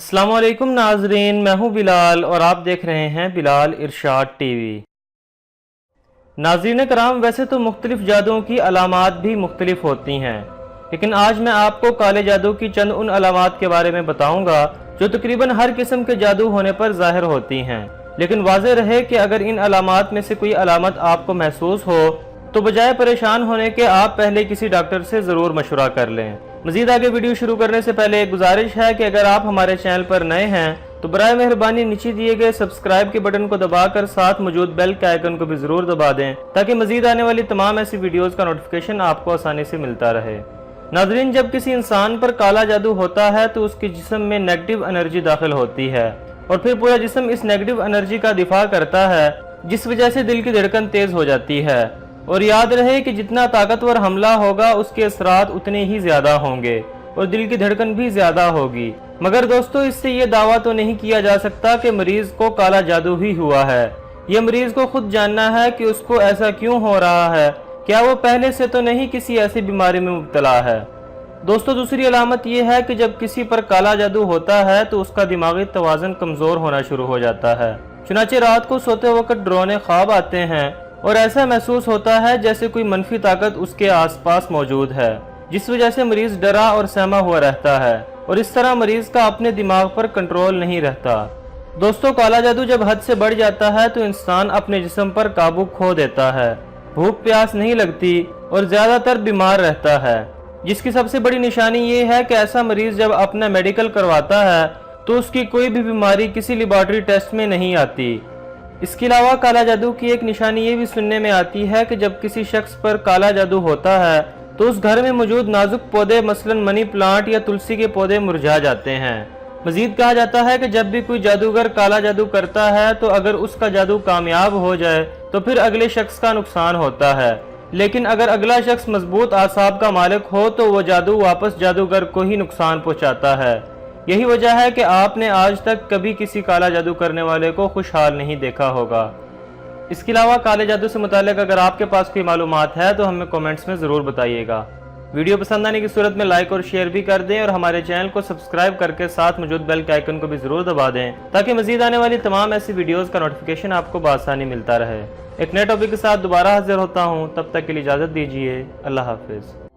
अस्सलाम वालेकुम नाजरीन, मैं हूं बिलाल और आप देख रहे हैं बिलाल इरशाद टीवी। नाजरीन कराम, वैसे तो मुख्तलिफ जादुओं की अलामात भी मुख्तलिफ होती हैं, लेकिन आज मैं आपको काले जादू की चंद उन अलामात के बारे में बताऊंगा जो तकरीबन हर किस्म के जादू होने पर जाहिर होती हैं। लेकिन वाज़ेह रहे कि अगर इन अलामात में से कोई अलामत आपको महसूस हो तो बजाय परेशान होने के आप पहले किसी डॉक्टर से ज़रूर मशवरा कर लें। मजीद आगे वीडियो शुरू करने से पहले एक गुजारिश है कि अगर आप हमारे चैनल पर नए हैं तो बराए मेहरबानी नीचे दिए गए सब्सक्राइब के बटन को दबाकर साथ मौजूद बेल के आइकन को भी जरूर दबा दें ताकि मजीद आने वाली तमाम ऐसी वीडियोस का नोटिफिकेशन आपको आसानी से मिलता रहे। नाजरीन, जब किसी इंसान पर काला जादू होता है तो उसके जिस्म में नेगेटिव एनर्जी दाखिल होती है और फिर पूरा जिस्म इस नेगेटिव एनर्जी का दिफा करता है, जिस वजह से दिल की धड़कन तेज हो जाती है। और याद रहे कि जितना ताकतवर हमला होगा उसके असरात उतने ही ज्यादा होंगे और दिल की धड़कन भी ज्यादा होगी। मगर दोस्तों, इससे ये दावा तो नहीं किया जा सकता कि मरीज को काला जादू ही हुआ है। ये मरीज को खुद जानना है कि उसको ऐसा क्यों हो रहा है, क्या वो पहले से तो नहीं किसी ऐसी बीमारी में मुब्तला है। दोस्तों, दूसरी अलामत यह है कि जब किसी पर काला जादू होता है तो उसका दिमागी तवाज़ुन कमजोर होना शुरू हो जाता है। चुनाचे रात को सोते वक्त डरावने ख्वाब आते हैं और ऐसा महसूस होता है जैसे कोई मनफी ताकत उसके आसपास मौजूद है, जिस वजह से मरीज डरा और सहमा हुआ रहता है और इस तरह मरीज का अपने दिमाग पर कंट्रोल नहीं रहता। दोस्तों, काला जादू जब हद से बढ़ जाता है तो इंसान अपने जिस्म पर काबू खो देता है, भूख प्यास नहीं लगती और ज्यादातर बीमार रहता है। जिसकी सबसे बड़ी निशानी ये है कि ऐसा मरीज जब अपना मेडिकल करवाता है तो उसकी कोई भी बीमारी किसी लेबॉरेटरी टेस्ट में नहीं आती। इसके अलावा काला जादू की एक निशानी ये भी सुनने में आती है कि जब किसी शख्स पर काला जादू होता है तो उस घर में मौजूद नाजुक पौधे मसलन मनी प्लांट या तुलसी के पौधे मुरझा जाते हैं। मजीद कहा जाता है कि जब भी कोई जादूगर काला जादू करता है तो अगर उसका जादू कामयाब हो जाए तो फिर अगले शख्स का नुकसान होता है, लेकिन अगर अगला शख्स मजबूत आसाब का मालिक हो तो वह जादू वापस जादूगर को ही नुकसान पहुंचाता है। यही वजह है कि आपने आज तक कभी किसी काला जादू करने वाले को खुशहाल नहीं देखा होगा। इसके अलावा काले जादू से मुताल्लिक अगर आपके पास कोई मालूमात है तो हमें कमेंट्स में ज़रूर बताइएगा। वीडियो पसंद आने की सूरत में लाइक और शेयर भी कर दें और हमारे चैनल को सब्सक्राइब करके साथ मौजूद बेल के आइकन को भी ज़रूर दबा दें ताकि मजीद आने वाली तमाम ऐसी वीडियोज़ का नोटिफिकेशन आपको बआसानी मिलता रहे। एक नए टॉपिक के साथ दोबारा हाजिर होता हूँ, तब तक के लिए इजाज़त दीजिए। अल्लाह हाफिज़।